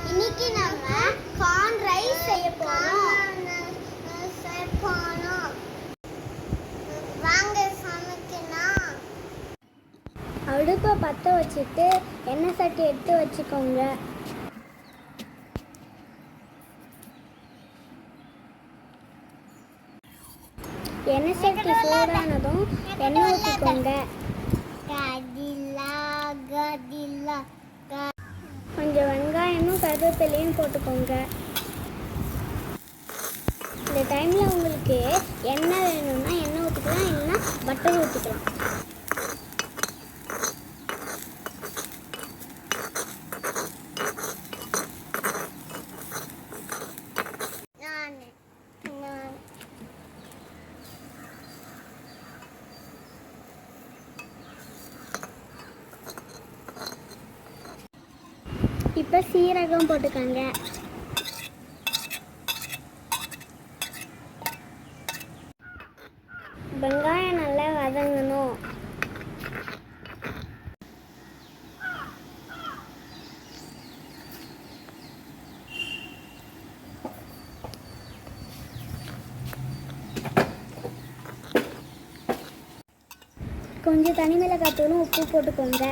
இன்னைக்கு நம்ம corn rice செய்ய போறோம். வாங்க சமைக்கலாம். அடுப்பை பற்ற வச்சுட்டு எண்ணெய் சட்டி எடுத்து வச்சுக்கோங்க. எண்ணெய் சட்டி சூடானதும் எண்ணெய் ஊற்றிக்கோங்க. கொஞ்சம் வெங்காயமும் கருவேப்பிலையும் போட்டுக்கோங்க. இந்த டைமில் உங்களுக்கு எண்ணெய் வேணும்னா எண்ணெய் ஊற்றிக்கலாம், இல்லைன்னா பட்டர் ஊற்றிக்கலாம். இப்போ சீரகம் போட்டுக்கோங்க. வெங்காயம் நல்லா வதங்கணும். கொஞ்சம் தனி மிளகாய் தூளும் உப்பு போட்டுக்கோங்க.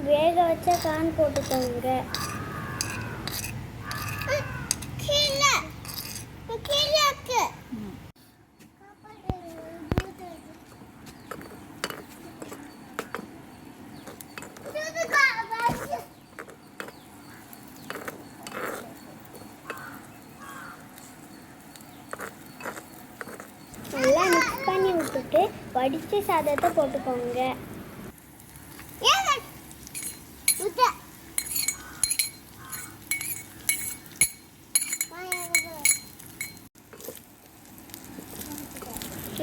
வேக வச்ச கார்ன் போட்டுக்கோங்க. நல்லா மிக்ஸ் பண்ணி விட்டுட்டு வடித்த சாதத்தை போட்டுக்கோங்க.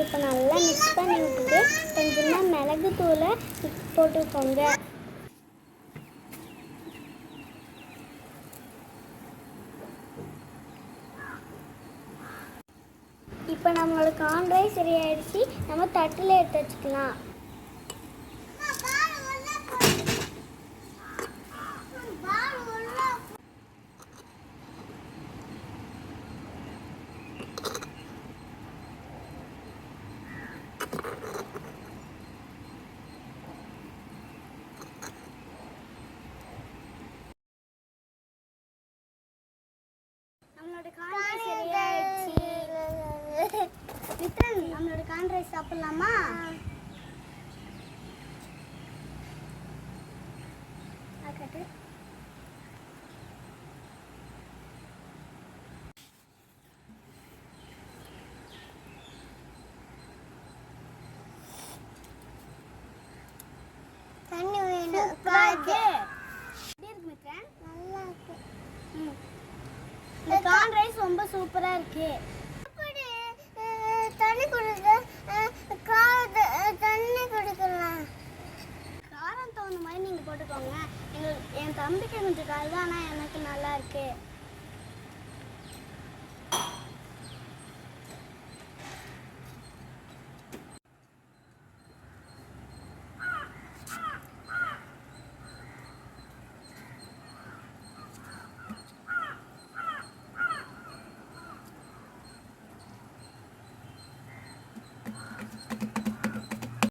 இப்போ நல்லா மிக்ஸ் பண்ணி விட்டுட்டு கொஞ்சமாக மிளகு தூளை போட்டுக்கோங்க. இப்போ நம்மளோட கார்ன் ரைஸ் ரெடி ஆயிடுச்சு. நம்ம தட்டில் எடுத்து வச்சுக்கலாம். நம்மளோட கார்ன் ரைஸ் ரெடி ஆயிடுச்சு. வித்ரன், நம்மளோட கார்ன் ரைஸ் சாப்பிடலாமா? ஆக்கட்டு. தண்ணி வேணும். எப்படி இருக்கு வித்ரன்? நல்லா இருக்கு. இந்த கார்ன் ரைஸ் ரொம்ப சூப்பரா இருக்கு. தண்ணி குடிக்க தண்ணி குடிக்கலாம். காரம் தகுந்த மாதிரி நீங்க போட்டுக்கோங்க. என் தம்பிக்கு கொஞ்சம் காரம் தான், ஆனால் எனக்கு நல்லா இருக்கு.